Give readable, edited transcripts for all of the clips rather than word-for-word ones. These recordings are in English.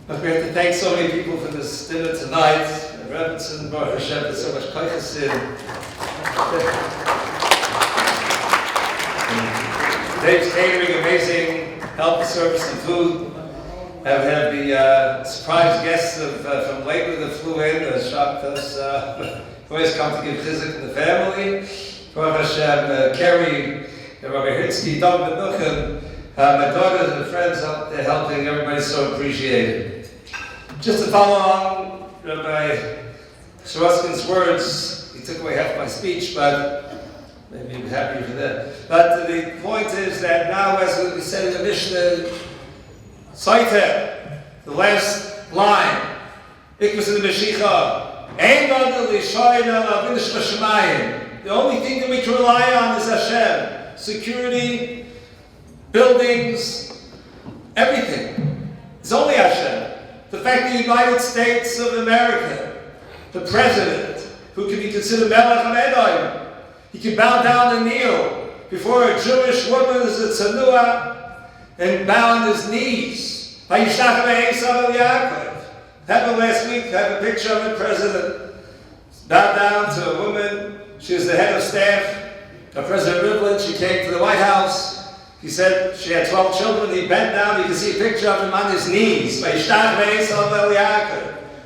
But we have to thank so many people for this dinner tonight. RavYelen, Baruch Hashem, there's so much koiches in. Dave's catering, amazing help, service, and food. Have had the surprise guests from Lakewood that flew in, shocked us. Always come to give chizuk to the family. Baruch Hashem, Kerry, Rabbi Hitzky, Dom Benuchem, my daughters and friends out there helping. Everybody's so appreciated. Just to follow on Rabbi Sorotskin's words, he took away half my speech, but maybe you're happy for that. But the point is that now, as we said in the Mishnah, Saiter, the last line, Ikvus in the Meshicha, the only thing that we can rely on is Hashem. Security, buildings, everything. It's only Hashem. The fact that the United States of America, the president, who can be considered Melech HaMedayim, he can bow down and kneel before a Jewish woman as a tzanua and bow on his knees. Happened last week, I have a picture of the president bowed down to a woman. She was the head of staff of President Rivlin. She came to the White House. He said she had 12 children. He bent down. You can see a picture of him on his knees.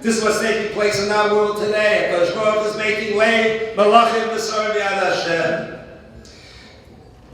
This is what's taking place in our world today. Because Baruch is making way. Malachim b'sar b'yad Hashem.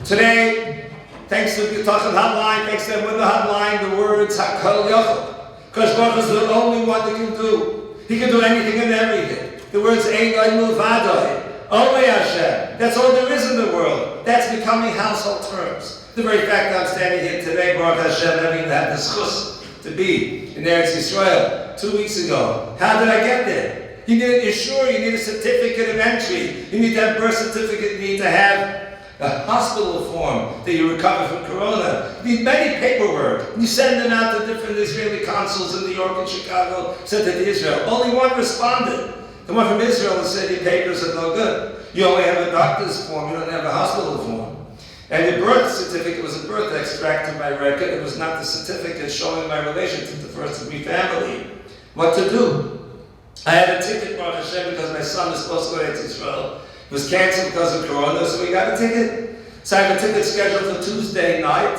Today, thanks to the Bitachon hotline, thanks to the Window hotline, the words Hakol Yochel. Because Baruch is the only one that can do. He can do anything and everything. The words Ein Milvadoi. Only Hashem. That's all there is in the world. That's becoming household terms. The very fact that I'm standing here today, Baruch Hashem, having had the schus to be in Eretz Yisrael 2 weeks ago. How did I get there? You need an Yeshua, you need a certificate of entry. You need to have a birth certificate, you need to have a hospital form that you recover from Corona. You need many paperwork. You send them out to different Israeli consuls in New York and Chicago, sent it to Israel. Only one responded. The one from Israel that said your papers are no good. You only have a doctor's form, you don't have a hospital form. And the birth certificate was a birth extract of my record. It was not the certificate showing my relation to the first-degree family. What to do? I had a ticket, Baruch Hashem, because my son was supposed to go to Israel. It was canceled because of Corona, so we got a ticket. So I have a ticket scheduled for Tuesday night.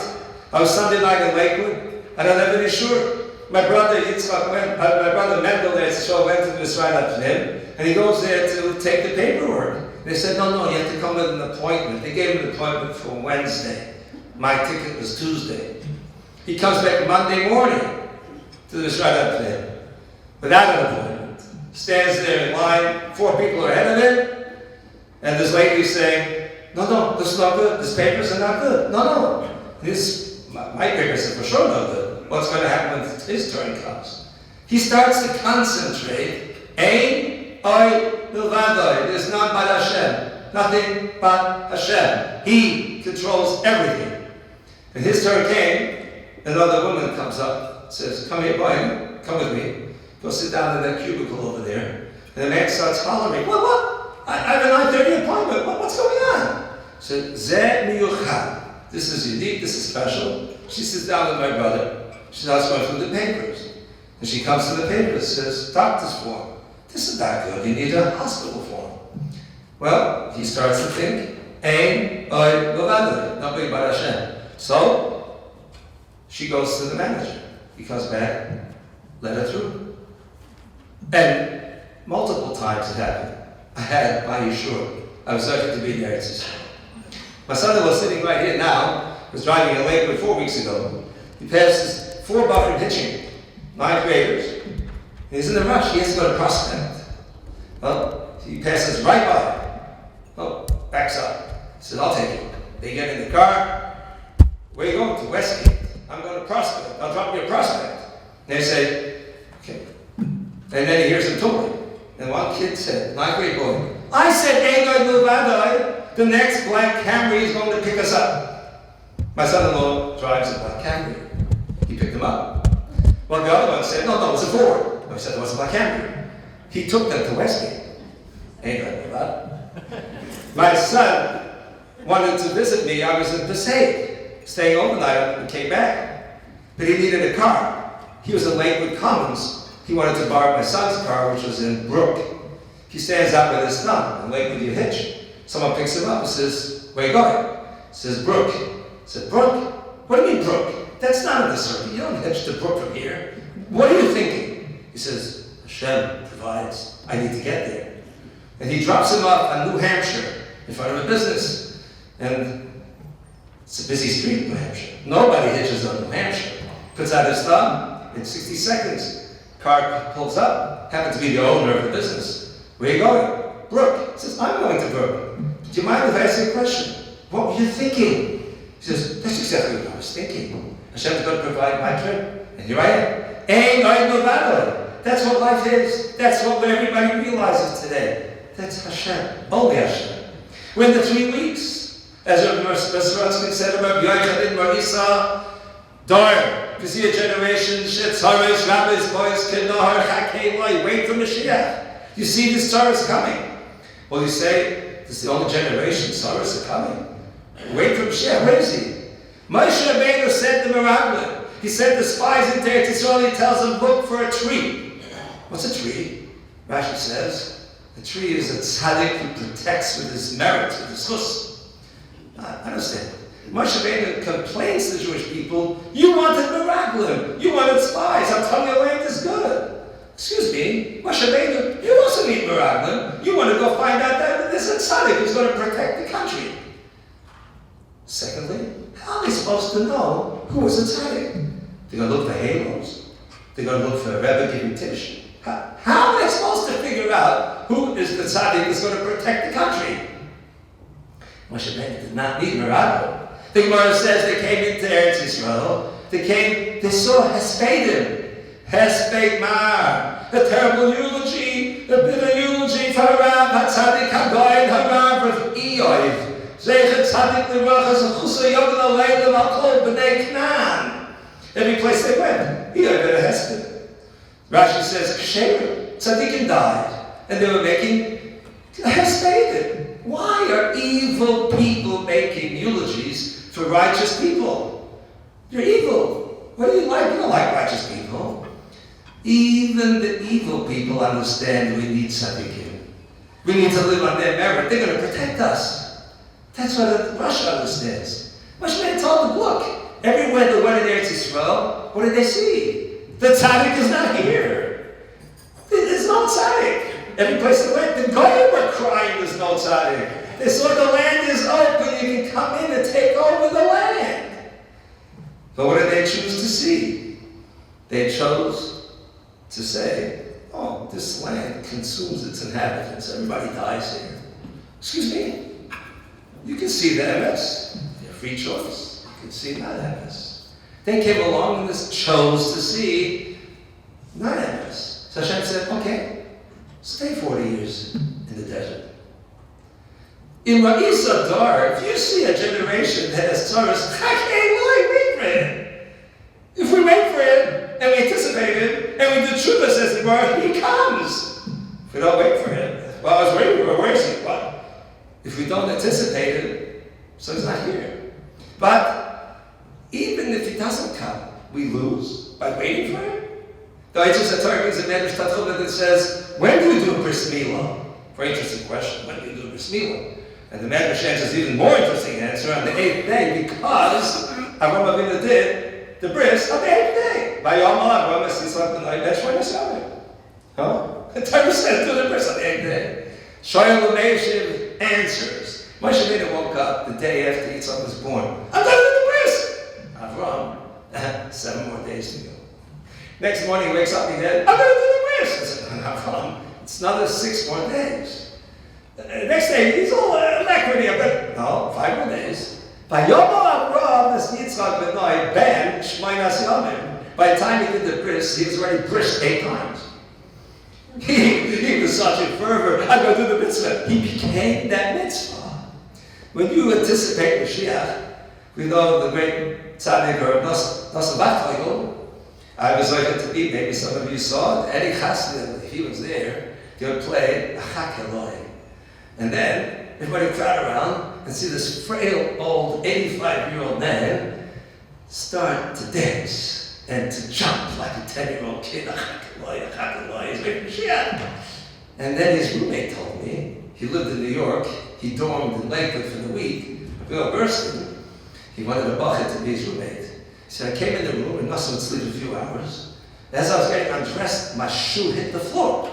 I was Sunday night in Lakewood. I don't have any sure. My brother Yitzchak went, my brother Mendel went to the Israel him, and he goes there to take the paperwork. They said, no, you have to come with an appointment. They gave him an appointment for Wednesday. My ticket was Tuesday. He comes back Monday morning to the Israel him without an appointment. Stands there in line, 4 people are ahead of him, and this lady is saying, no, this is not good. These papers are not good. No. My papers are for sure not good. What's going to happen when his turn comes? He starts to concentrate. Ein oy milvadoi. There's none but Hashem. Nothing but Hashem. He controls everything. And his turn came. Another woman comes up, says, come here, Brian, come with me. Go sit down in that cubicle over there. And the man starts hollering, what? I have a 9:30 appointment. What's going on? So, Zeh miyuchad. This is unique, this is special. She sits down with my brother. She starts going through the papers. And she comes to the papers, says, doctor's form. This is not good, you need a hospital form. Well, he starts to think, Ein oy milvadoi, nobody but Hashem. So, she goes to the manager. He comes back, let her through. And multiple times it happened. I had my Yeshua. I was lucky to be there. My son-in-law was sitting right here now. Was driving in Lakewood 4 weeks ago. He passes 4 buffering hitching, 9th graders. And he's in a rush. He has to go to Prospect. Well, he passes right by. Oh, backs up. He says, I'll take you. They get in the car. Where are you going? To Westgate. I'm going to Prospect. I'll drop you at Prospect. And they say, okay. And then he hears him talking. And one kid said, 9th grade boy, I said, Ein oy milvadoi. The next black Camry is going to pick us up. My son-in-law drives a black Camry. He picked them up. Well, the other one said, no, it was a Ford. No, he said, it was a black Camry. He took them to Westgate. Ain't that about? My son wanted to visit me. I was in Passaic, staying overnight and came back. But he needed a car. He was in Lakewood Commons. He wanted to borrow my son's car, which was in Brook. He stands up with his thumb. In Lakewood, you hitch. Someone picks him up and says, "Where you going?" He says, "Brook." He said, "Brook? What do you mean Brook? That's not in the circuit. You don't hitch to Brook from here. What are you thinking?" He says, "Hashem provides. I need to get there." And he drops him off on New Hampshire in front of a business. And it's a busy street in New Hampshire. Nobody hitches on New Hampshire. Puts out his thumb in 60 seconds. Car pulls up. Happens to be the owner of the business. "Where are you going?" "Brook." He says, "I'm going to Brook. Do you mind if I ask you a question? What were you thinking?" He says, "That's exactly what I was thinking. Hashem's going to provide my trip. And here I am. Ain't I no matter. That's what life is. That's what everybody realizes today. That's Hashem. Only Hashem. We're in the 3 weeks. As Rabbi Saratsky said about ravYelen Marisa, Dar, you see a generation, Shetzaris, rabbis, boys, Kenahar, Chakelai, wait for Mashiach. You see this Torah is coming. Well, you say, this is the only generation, Torahs are coming. Wait for Mashiach. Where is he? Moshe Rabbeinu said to ravYelen, he sent the spies into Eretz Yisrael, he tells them, look for a tree. What's a tree? Rashi says, a tree is a tzaddik who protects with his merits, with his chus. I understand. Moshe Rabbeinu complains to the Jewish people, you wanted ravYelen, you wanted spies, I'm telling you the land is good. Excuse me, Moshe Rabbeinu, you also need ravYelen. You want to go find out that there's a tzaddik who's going to protect the country. Secondly, how are they supposed to know who was a tzaddik? They're going to look for halos. They're going to look for a rebbe giving tish. How are they supposed to figure out who is the tzaddik that's going to protect the country? Moshe Rabbeinu did not need ravYelen. The Gemara says they came into Eretz Yisrael. They saw Hespedim. Hesped Mar, the terrible eulogy, the bitter eulogy for Harav HaTzadik HaGoyen Harav of Eoiv. Zeichet Tzadik L'Rochas Achusa Yogan Aleilim Al-Kol B'nei Knan. Every place they went, Eoiv had a Hesped. Rashi says, Ksherim, Tzadikim died, and they were making Hespedim. Why are evil people making eulogies for righteous people? You're evil. What do you like? You don't like righteous people. Even the evil people understand we need tzaddikim. We need to live on their merit. They're going to protect us. That's what Russia understands. Moshe Rabbeinu told them, look, everywhere they went in Eretz Yisrael, what did they see? The tzaddik is not here. There's no tzaddik. Every place they went, the goyim were crying there's no tzaddik. They saw the land is open, you can come in and take over the land. But what did they choose to see? They chose to say, oh, this land consumes its inhabitants. Everybody dies here. Excuse me. You can see the MS. You have free choice. You can see not MS. They came along and just chose to see not MS. So Hashem said, okay, stay 40 years in the desert. In Ra'isa Dar, if you see a generation that has Taurus, wait for it. If we wait for it, and we anticipate it, and we do tshuva, says the Gemara, he comes. If we don't wait for him, well, I was waiting for him, where is he? What? If we don't anticipate it, so he's not here. But even if he doesn't come, we lose by waiting for him. The Eichus HaTorah brings a Medrash Tanchuma that says, when do we do a bris milah? Very interesting question. When do we do a bris milah? And the Medrash answers even more interesting answer on the 8th day, because Avraham Avinu did the bris on the 8th day. Vayomer Avraham es Yitzchak b'nai ben shmonos yomim. Huh? The Torah said do the bris on the 8th day. Shoyel Umeishiv answers. Moshe Rabbeinu woke up the day after Yitzchak was born. I'm done with the bris. Avraham, 7 more days to go. Next morning he wakes up and he said, I'm going to do the bris. I said, Avraham, it's another 6 more days. The next day, he's all alacrity. No, 5 more days. By Yomo Avraham, this Yitzchak b'nai ben shmonos yomim. By the time he did the bris, he was already brished 8 times. He was such a fervor. I'm going to do the mitzvah. He became that mitzvah. When you anticipate Mashiach, we know the great tzaddik or Nosson Bachleigel. I was like to be, maybe some of you saw it. Eddie Chassid, if he was there, he would play Achak Eloi. And then everybody would crowd around and see this frail, old, 85-year-old man start to dance. and to jump like a 10-year-old kid. He's making Mashiach. And then his roommate told me, he lived in New York, he dormed in Lakewood for the week. Bill Burston, he wanted a bucket to be his roommate. He said, I came in the room and Nassim would sleep a few hours. As I was getting undressed, my shoe hit the floor.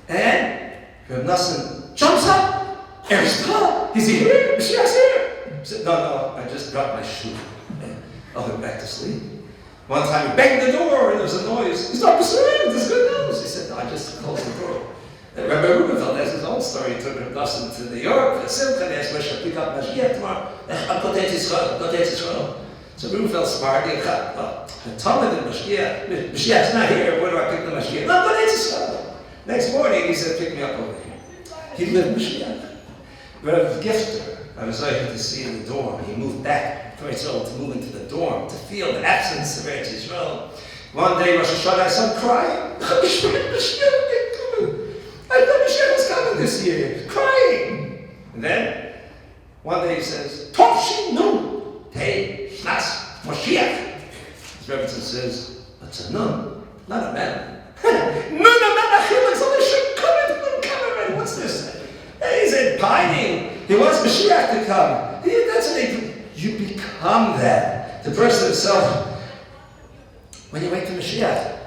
And Reb Nassim jumps up. Erishta, is he here? Mashiach's here. I said, no, I just dropped my shoe. I went back to sleep. One time he banged the door and there was a noise. He's not pursuing, there's good news. He said, no, I just closed the door. And Rabbi Rubenfeld has his own story. He took Reb Nassim to New York for Simcha, and he asked Moshe, pick up Mashiach tomorrow. I'm going to Israel. So Rubenfeld's smart. He thought, the Talmud and Mashiach's not here. Where do I pick the Mashiach? No, I'm going to Israel. Next morning, he said, pick me up over here. He lived Mashiach. Rev Gifter, I was able to see in the dorm. He moved back from Israel to move into the dorm, to feel the absence of Eretz Yisrael. One day, Rosh Hashanah, I saw him crying. I thought Mashiach was coming this year, crying. And then, one day he says, Tov Shinu, hey, Shnas, Mashiach. His Rebbetzin says, that's a nun, not a man. Nun, a man, it's only Shekumet, what's this? He's pining. He wants Mashiach to come. That's what you become that. The person himself, when you wait for Mashiach,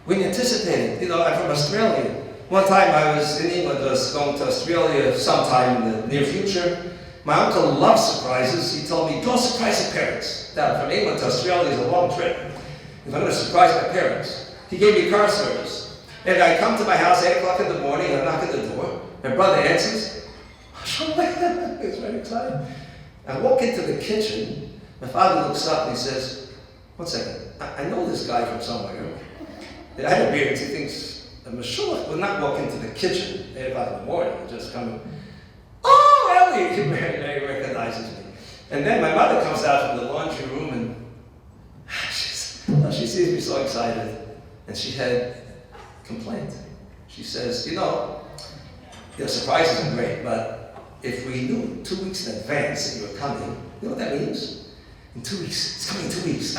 when you anticipate it. I'm from Australia. One time I was in England, I was going to Australia sometime in the near future. My uncle loves surprises. He told me, go surprise your parents. Now, from England to Australia is a long trip. If I'm going to surprise my parents, he gave me car service. And I come to my house 8 o'clock in the morning, I knock at the door. My brother answers. He's very excited. I walk into the kitchen. My father looks up and he says, 1 second, I know this guy from somewhere. I had a beard, he thinks, a Mashiach will not walk into the kitchen 8 o'clock in the morning, he'll just come in. Oh, Ellie! He recognizes me. And then my mother comes out from the laundry room and she sees me so excited. And she had a complaint. She says, surprises are great, but if we knew 2 weeks in advance that you were coming, you know what that means? In 2 weeks. It's coming in 2 weeks.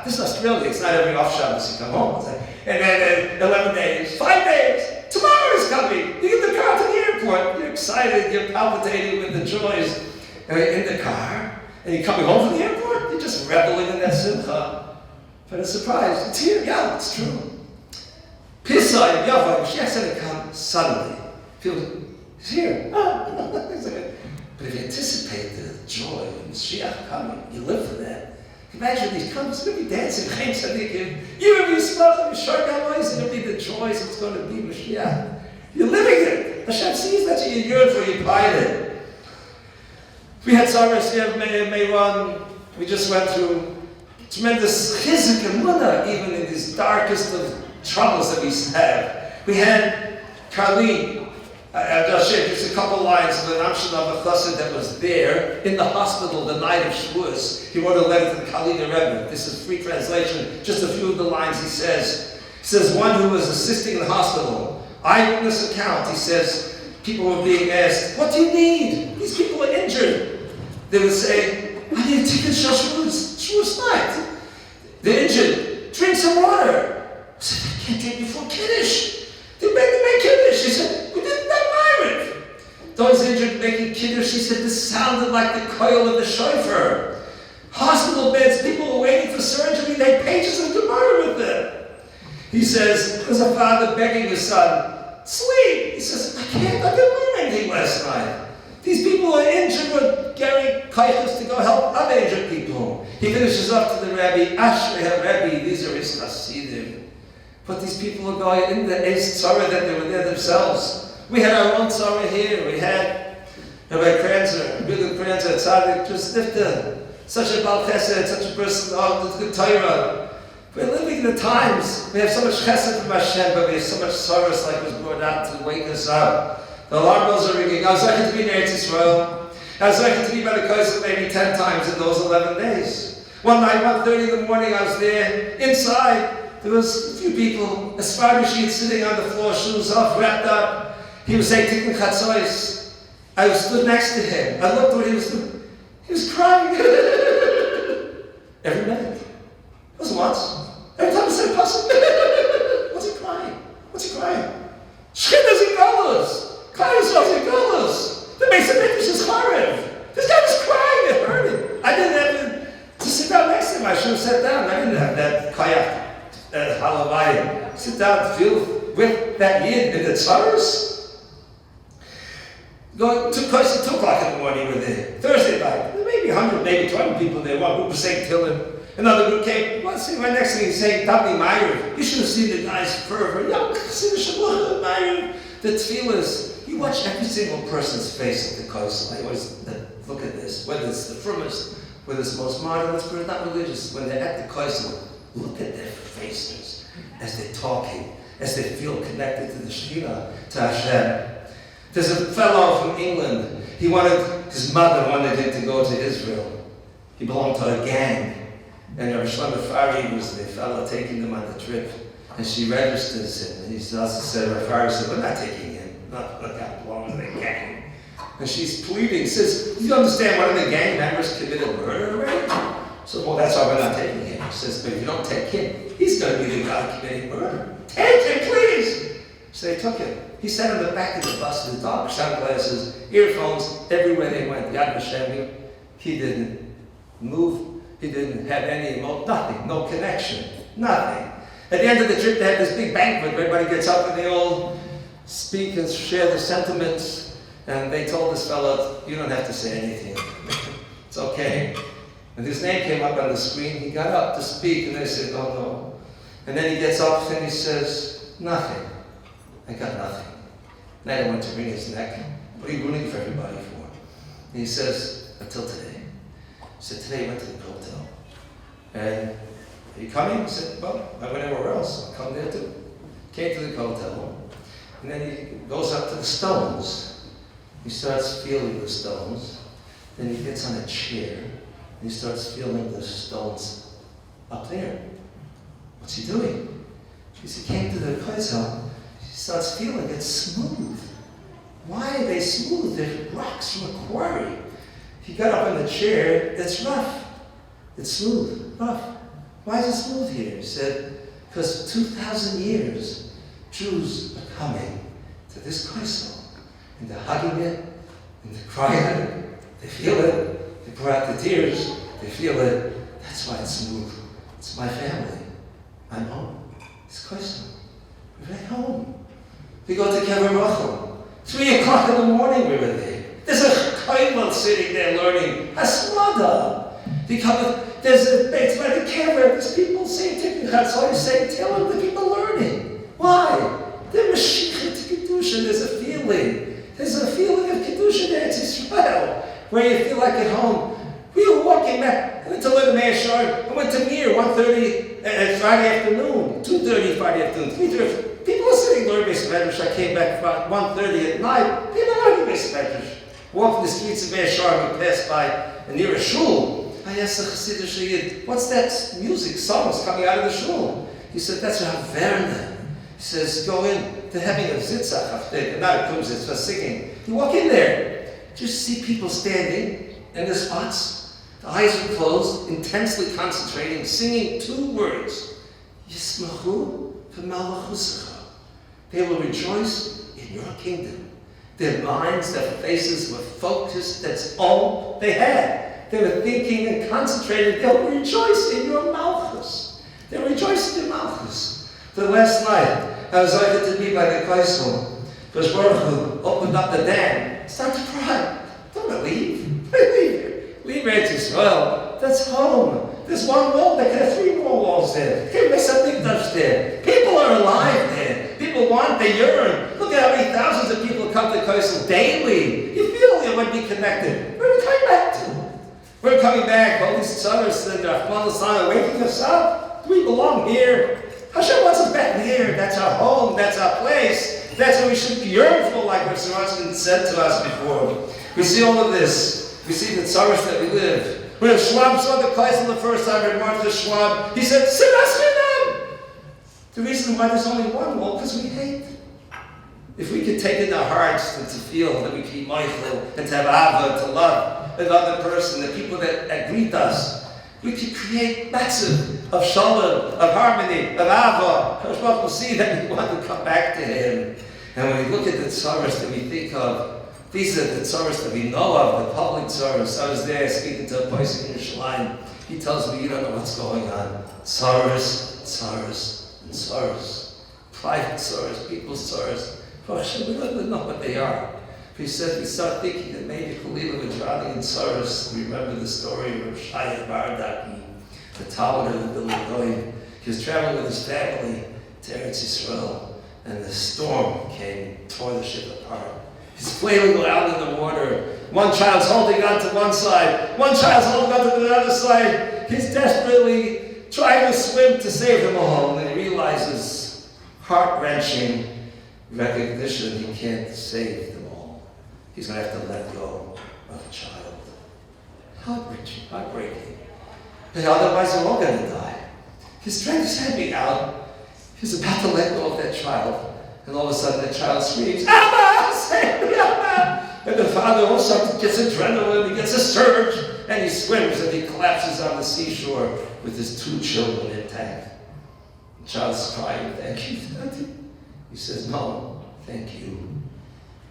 This is Australia. It's not every off Shabbos you come home. And then 11 days, 5 days. Tomorrow is coming. You get the car to the airport. You're excited. You're palpitating with the joys in the car. And you're coming home from the airport. You're just reveling in that simcha. But a surprise. It's here. Yeah, it's true. Pisa and Yava, Mashiach said it come suddenly. It's here. But if you anticipate the joy of Mashiach coming, you live for that. Imagine these comes, you're going to be dancing, you're going to be smiling, you're short eyes, and you'll be the joys it's going to be Mashiach. You're living it. Hashem sees that's what you yearn for, you pride it. We had Saras here, Meiron. We just went through tremendous chizuk and munah, even in these darkest of troubles that we have. We had Carleen. I'll just share just a couple lines of an Amshin of a chassid that was there in the hospital the night of Shavuos. He wrote a letter to the Kalina Rebbe. This is free translation. Just a few of the lines he says. He says, one who was assisting in the hospital, eyewitness account, he says, people were being asked, what do you need? These people are injured. They would say, I need a ticket to Shavuos night. They're injured. Drink some water. I said, I can't drink before Kiddush. They begged to make Kiddush. He said, we didn't admire it. Those injured making Kiddush, he said, this sounded like the coil of the shofar. Hospital beds, people were waiting for surgery, they had pages of Gemara with them. He says, there's a father begging his son, sleep. He says, I didn't learn anything last night. These people are injured, we're getting kaichas to go help other injured people. He finishes up to the Rabbi, Ashrei HaRabbi, these are his chassidim. But these people are going in the Eis Tzara that they were there themselves. We had our own Tzara here. We had Rabbi Kranzer, Rabbi Kranzer, Tzaddik, just Nifta, such a Baal Chesed, such a person, the good Torah. We're living in the times. We have so much Chesed from Hashem, but we have so much sorrows like was brought out to wake us up. The alarm bells are ringing. I was lucky to be in Eretz Yisrael. I was lucky to be by the Kosel maybe 10 times in those 11 days. One night, 1:30 in the morning, I was there, inside. There was a few people, a spider sheet sitting on the floor, shoes off, wrapped up. He was saying, Tikkun Chatzois. I stood next to him. I looked at what he was doing. He was crying. Every night. It wasn't once. Every didn't have that kayak, halavayim. Sit down, feel with that yid in the tzaros. Going to Kosher 2 o'clock in the morning, we were there. Thursday night, there may be 100, maybe 200 people there. One group was saying Tillim. Another group came. Well, see, right next to me saying Tabni Meyer. You should have seen the guy's fervor. The tefillahs. You watch every single person's face at the Kosher. I always look at this. Whether it's the firmest, whether it's the most modern, it's not religious. When they're at the Kosher, look at their faces as they're talking, as they feel connected to the Shekhinah, to Hashem. There's a fellow from England. His mother wanted him to go to Israel. He belonged to a gang. And Rabbi Shlomo Fari was the fellow taking them on the trip. And she registers him. And he also said, Rabbi Fari said, we're not taking him. Not that belongs to the gang. And she's pleading, says, you understand one of the gang members committed murder already? So, well, that's why we're not taking him. He says, but if you don't take him, he's going to be the guy committing murder. Take him, please! So they took him. He sat on the back of the bus with dark sunglasses, earphones, everywhere they went. Yad Vashem. He didn't move. He didn't have any nothing, no connection, nothing. At the end of the trip, they had this big banquet. Everybody gets up and they all speak and share their sentiments. And they told this fellow, you don't have to say anything. It's okay. And his name came up on the screen. He got up to speak, and they said, oh no. And then he gets up and he says, nothing. I got nothing. And I went to wring his neck. What are you rooting for everybody for? And he says, until today. He said, today I went to the hotel. And are you coming? He said, well, I went anywhere else. I'll come there too. Came to the hotel. And then he goes up to the stones. He starts feeling the stones. Then he gets on a chair. And he starts feeling the stones up there. What's he doing? Because he came to the hotel. He starts feeling it's smooth. Why are they smooth? They're rocks from a quarry. He got up on the chair. It's rough. It's smooth, rough. Why is it smooth here? He said, because 2,000 years, Jews are coming to this Kosel, and they're hugging it, and they're crying it. They feel it. They pour out the tears. They feel it. That's why it's smooth. It's my family. I'm home. It's Kosel. We're at home. We go to Kever Rachel. 3 o'clock in the morning we were there. There's a Koimel sitting there learning. Hasmada. There's a Beit by the Kever. There's people saying Tikkun Chatzor, saying Tehillim. The people learning. Why? They're Mashiach to Kedusha. There's a feeling. There's a feeling of Kedusha there. It's Israel. Where you feel like at home. We were walking back. I went to Little Meir Shor. I went to Mir 1:30 Friday afternoon. 2:30 Friday afternoon. 3:30. People are sitting learning Beis Medrash. I came back about 1:30 at night. People are learning Beis Medrash. Walking the streets of Meir Shor. We passed by near a shul. I asked the Chassidish Yid, what's that music, songs coming out of the shul? He said, that's ravYelen. He says, go in. They're having a zitzach after, not a kumzitz, for singing. You walk in there, just see people standing in their spots. The eyes are closed, intensely concentrating, singing 2 words. Yismachu v'malachuscha. They will rejoice in your kingdom. Their minds, their faces were focused. That's all they had. They were thinking and concentrating. They'll rejoice in your malchus. They'll rejoice in your malchus. The last night, I was invited to be by the Kosel. Because Baruch Hu opened up the dam. Started to cry. Don't leave. Leave Eretz Yisrael. That's home. There's 1 wall. They could have 3 more walls there. They could have some Yigdal there. People are alive there. People want, they yearn. Look at how many thousands of people come to Kosel daily. You feel you would be connected. Where are we coming back to? We're coming back. All these tzaros and Rahman are waking us up. Do we belong here? Hashem wants us back here. That's our home. That's our place. That's what we should yearn for, like what Saraskin said to us before. We see all of this. We see the tzaros that we live. When Schwab saw the Kosel the first time, and Martha Schwab, he said, Saraskin! The reason why there's only 1 wall, because we hate. If we could take it in our hearts and to feel that we can be mindful and to have ava, to love another person, the people that greet us, we could create massive of shalom, of harmony, of ava. Kosh Baruch will see that we want to come back to Him. And when we look at the tzaros that we think of, these are the tzaros that we know of, the public tzaros. I was there speaking to a person in Yerushalayim. He tells me, you don't know what's going on. Sorrows, sorrows, and sorrows. Private sorrows, people's sorrows. We don't know what they are. But he said, we start thinking that maybe Khalila was drowning in sorrows. We remember the story of Shaya Bardaki, the Talmud of the Vilna. He was traveling with his family to Eretz Yisrael, and the storm came, tore the ship apart. He's flailing around in the water. One child's holding on to one side. One child's holding on to the other side. He's desperately trying to swim to save them all. And he realizes, heart-wrenching recognition, he can't save them all. He's going to have to let go of a child. Heart-wrenching, heartbreaking. And otherwise they're all going to die. He's trying to send me out. He's about to let go of that child. And all of a sudden that child screams, Abba, save me, Abba! And the father also gets adrenaline, he gets a surge, and he swims and he collapses on the seashore with his 2 children intact. The child's crying, thank you, Daddy. He says, no, thank you.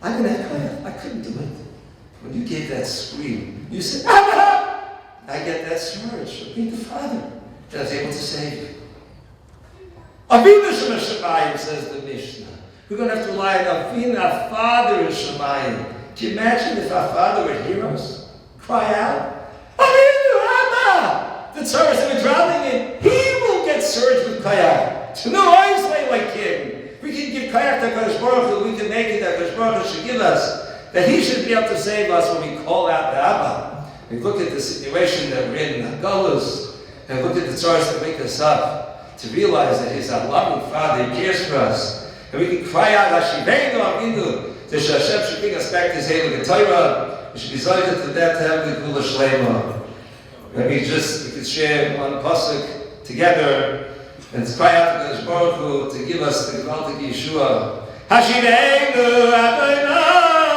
I'm going to have I couldn't do it. When you gave that scream, you said, Abba! I get that surge of being the father. And I was able to save you. Avinu Shemayim, says the Mishnah. We're going to have to rely on Avinu, our Father in Shemayim. Can you imagine if our Father would hear us? Cry out, Avinu, Abba! The Tzaras that we're drowning in, He will get surged with Kayak. To no eyes lay like Him. We can give Kayak to HaKadosh Baruch Hu, we can make it that HaKadosh Baruch Hu should give us, that He should be able to save us when we call out to Abba. We look at the situation that we're in Hagolus, and look at the Tzaras that wake us up, to realize that He's our loving Father, He cares for us. And we can cry out, Hashiveinu Avinu, that Hashem should bring us back to Zayla Torah. We should be excited to that to have the Gula Shlema. Maybe we could share one pasuk together and cry out to Kadosh Baruch Hu to give us the Gewaltig Yeshua. Hashiveinu Adonai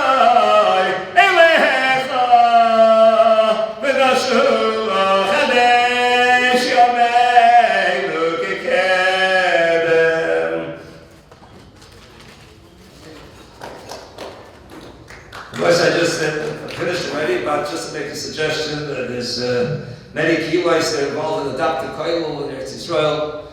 Elecha v'nashu chadesh yameinu kekedem. Of course, I just finished already, but just to make a suggestion, there's many kilos that are involved in the Dr. Koilul in Eretz Yisrael.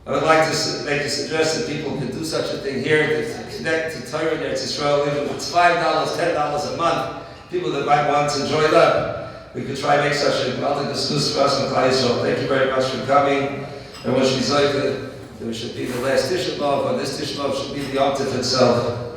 I would like to make a suggestion that people can do such a thing here to connect to Torah in Eretz Yisrael, even if it's $5, $10 a month. People that might want to join up, we could try to make such a multi discuss for us in Klal Yisrael. Thank you very much for coming. And wish we should be the last Tisha B'Av, or this Tisha B'Av should be the Yom Tov itself.